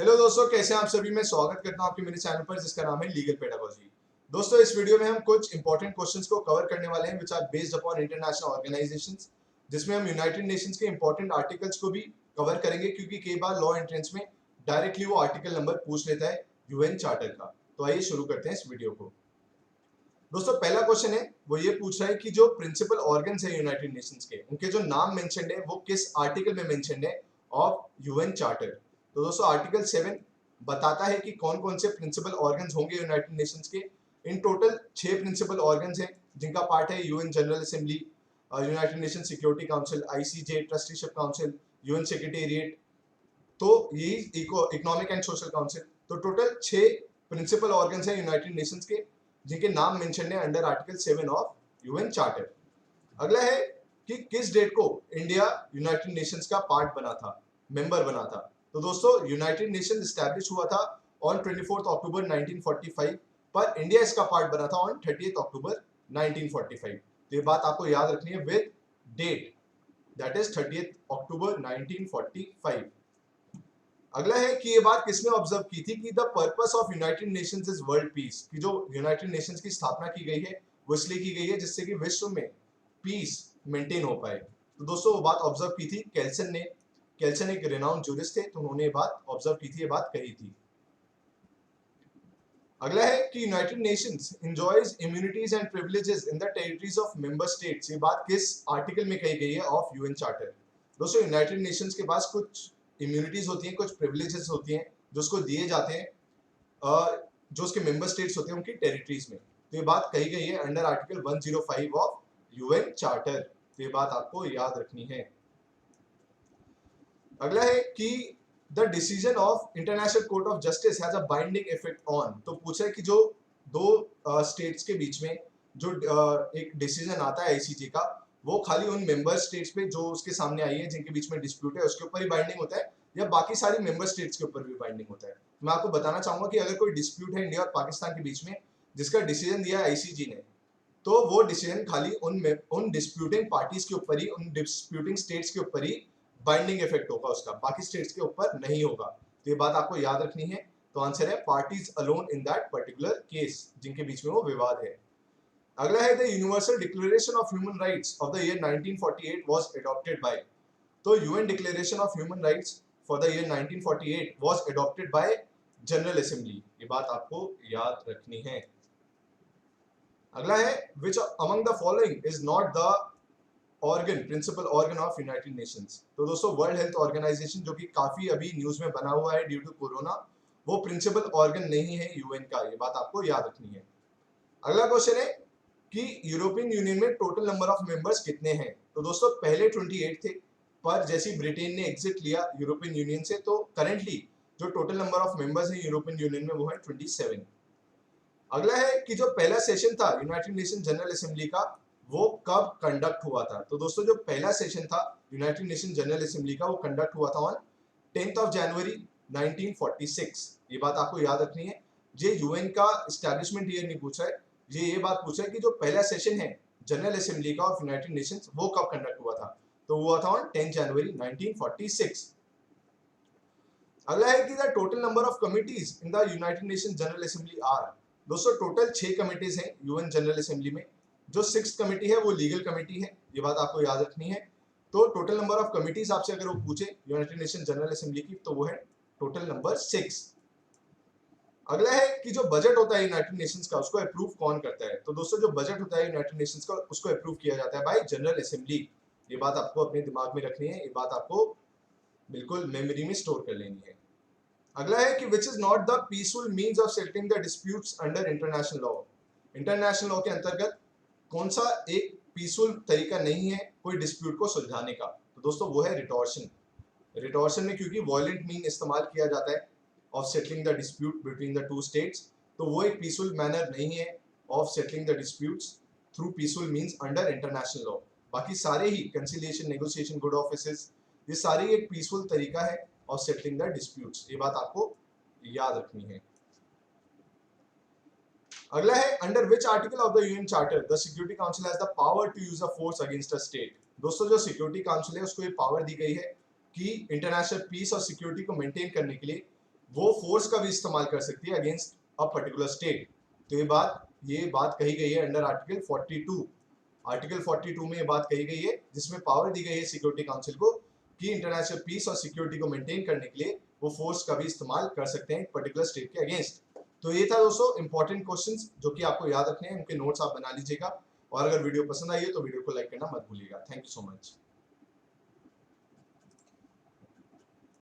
Hello दोस्तों, कैसे हैं आप सभी। मैं स्वागत करता हूं आपके मेरे चैनल पर जिसका नाम है लीगल पेडागोजी। दोस्तों, इस वीडियो में हम कुछ इंपॉर्टेंट क्वेश्चंस को कवर करने वाले हैं which are based upon international organisations, जिसमें हम यूनाइटेड नेशंस के इंपॉर्टेंट आर्टिकल्स को भी कवर करेंगे क्योंकि कई बार लॉ एंट्रेंस में डायरेक्टली वो आर्टिकल नंबर पूछ लेता है यूएन चार्टर का। तो आइए शुरू करते हैं इस वीडियो को। दोस्तों, पहला क्वेश्चन है वो ये पूछ रहा है कि जो प्रिंसिपल ऑर्गन्स है यूनाइटेड नेशंस के, उनके जो नाम मेंशन्ड है वो किस आर्टिकल में मेंशन्ड है ऑफ यूएन चार्टर। तो दोस्तों, आर्टिकल 7 बताता है कि कौन कौन से प्रिंसिपल ऑर्गन्स होंगे यूनाइटेड नेशंस के। इन टोटल 6 प्रिंसिपल ऑर्गन्स हैं जिनका पार्ट है UN General assembly, United nation security council, ICJ, trusteeship council, UN secretariat, तो यही इकोनॉमिक एंड सोशल काउंसिल। तो टोटल 6 प्रिंसिपल ऑर्गन्स हैं यूनाइटेड नेशंस के जिनके नाम मेंशन है under article 7 of UN charter. अगला है कि किस डेट को इंडिया यूनाइटेड नेशंस का पार्ट बना था, मेंबर बना था। तो दोस्तों, यूनाइटेड नेशन एस्टैब्लिश हुआ था ऑन 24 अक्टूबर 1945, पर इंडिया इसका पार्ट बना था ऑन 30 अक्टूबर 1945। तो ये बात आपको याद रखनी है विद डेट, दैट इज 30 अक्टूबर 1945। अगला है कि ये बात किसने ऑब्जर्व की थी कि the purpose of United Nations is world peace, कि जो यूनाइटेड नेशंस की स्थापना की गई है वो इसलिए की गई है जिससे कि विश्व में पीस मेंटेन हो पाए। तो दोस्तों, वो बात ऑब्जर्व की थी केल्सन ने। केल्सन एक रिनाउंड जूरिस्ट थे, तो उन्होंने ये बात ऑब्जर्व की थी, ये बात कही थी। अगला है कि United Nations enjoys immunities and privileges in the territories of member states. ये बात किस आर्टिकल में कही गई है ऑफ यूएन चार्टर। दोस्तों, यूनाइटेड नेशंस के पास कुछ इम्यूनिटीज होती हैं, कुछ प्रिविलेजेस होती हैं जो उसको दिए जाते हैं जो उसके मेंबर स्टेट्स होते हैं उनकी टेरिटरीज में। तो ये बात कही गई है under article 105 of UN charter. तो ये बात आपको याद रखनी है। अगला है कि the decision of international court of justice has a binding effect on. तो पूछा है कि जो दो स्टेट्स के बीच में जो एक डिसीजन आता है आईसीजे का, वो खाली उन मेंबर स्टेट्स पे जो उसके सामने आई है जिनके बीच में डिस्प्यूट है उसके ऊपर ही बाइंडिंग होता है या बाकी सारी मेंबर स्टेट्स के ऊपर भी बाइंडिंग होता है। मैं आपको बताना चाहूंगा कि अगर कोई डिस्प्यूट है इंडिया और पाकिस्तान के बीच में जिसका डिसीजन दिया है आईसीजे ने, तो वो डिसीजन खाली उन डिस्प्यूटिंग पार्टीज के ऊपर ही, उन डिस्प्यूटिंग स्टेट्स के ऊपर ही बाइंडिंग इफेक्ट होगा उसका, बाकी स्टेट्स के ऊपर नहीं होगा। तो ये बात आपको याद रखनी है। तो आंसर है parties alone in that particular case, जिनके बीच में वो विवाद है। अगला है the Universal Declaration of human Rights of the year 1948 was adopted by. तो UN declaration of human rights for the year 1948 was adopted by General Assembly. ये बात आपको याद रखनी है। अगला है which among the following is not the organ, principal organ of United Nations. तो दोस्तों, वर्ल्ड हेल्थ ऑर्गेनाइजेशन जो कि काफी अभी न्यूज में बना हुआ है ड्यू टू कोरोना, वो प्रिंसिपल ऑर्गन नहीं है यूएन का। ये बात आपको याद रखनी है। अगला क्वेश्चन है कि यूरोपियन यूनियन में टोटल नंबर ऑफ मेंबर्स कितने हैं। तो दोस्तों, पहले 28 थे, पर जैसे ब्रिटेन ने एग्जिट लिया यूरोपियन यूनियन से, तो करेंटली जो टोटल नंबर ऑफ मेंबर्स हैं यूरोपियन यूनियन में वो है 27। अगला है कि जो पहला सेशन था यूनाइटेड नेशन जनरल असेंबली का, वो कब कंडक्ट हुआ था। तो दोस्तों, जो पहला सेशन था यूनाइटेड नेशन जनरल असेंबली का, वो कंडक्ट हुआ था ऑन 10 जनवरी 1946। ये बात आपको याद रखनी है। ये यूएन का एस्टैब्लिशमेंट ईयर नहीं पूछा है, ये बात पूछा है कि जो पहला सेशन है जनरल असेंबली का ऑफ यूनाइटेड नेशंस वो कब कंडक्ट हुआ था। तो हुआ था ऑन 10 जनवरी 1946। अगला है कि the total number of committees in the United Nation General Assembly are. दोस्तों, टोटल 6 कमिटीज हैं यूएन जनरल असेंबली में। जो 6th कमिटी है वो लीगल कमिटी है, ये बात आपको याद रखनी है। तो टोटल नंबर ऑफ कमिटीज आपसे अगर वो पूछे यूनाइटेड नेशन जनरल असेंबली की, तो वो है टोटल नंबर 6। अगला है कि जो बजट होता है यूनाइटेड नेशंस का, उसको अप्रूव कौन करता है। तो दोस्तों, जो बजट होता है यूनाइटेड नेशंस का, उसको अप्रूव किया जाता है बाय जनरल असेंबली। ये बात आपको अपने दिमाग में रखनी है, ये बात आपको बिल्कुल मेमोरी में स्टोर कर लेनी है। अगला है कि which is not the peaceful means of settling the disputes under international law. International law के अंतर्गत कौन सा एक पीसफुल तरीका नहीं है कोई डिस्प्यूट को सुलझाने का। तो दोस्तों, वो है रिटॉर्शन। रिटॉर्शन में क्योंकि वायलेंट मीन इस्तेमाल किया जाता है of settling the dispute between the two states, तो वो एक पीसफुल मैनर नहीं है of settling the disputes through peaceful means under international law. बाकी सारे ही कंसिलिएशन, नेगोशिएशन, गुड ऑफिसेस, ये सारी एक पीसफुल तरीका है ऑफ सेटलिंग द डिस्प्यूट्स। ये बात आपको याद रखनी है। अगला है under which article of the UN charter the security council has the power to use a force against a state. दोस्तों, जो सिक्योरिटी काउंसिल है उसको ये पावर दी गई है कि इंटरनेशनल पीस और सिक्योरिटी को मेंटेन करने के लिए वो फोर्स का भी इस्तेमाल कर सकती है अगेंस्ट अ पर्टिकुलर स्टेट। तो ये बात कही गई है अंडर आर्टिकल 42। आर्टिकल 42 में ये बात कही गई है जिसमें पावर दी गई है सिक्योरिटी काउंसिल को कि इंटरनेशनल पीस और सिक्योरिटी को मेंटेन करने के लिए वो फोर्स का भी इस्तेमाल कर सकते हैं पर्टिकुलर स्टेट के अगेंस्ट। तो ये था दोस्तों इंपॉर्टेंट क्वेश्चंस जो कि आपको याद रखने हैं, उनके नोट्स आप बना लीजिएगा। और अगर वीडियो पसंद आई है तो वीडियो को लाइक करना मत भूलिएगा। Thank you so much.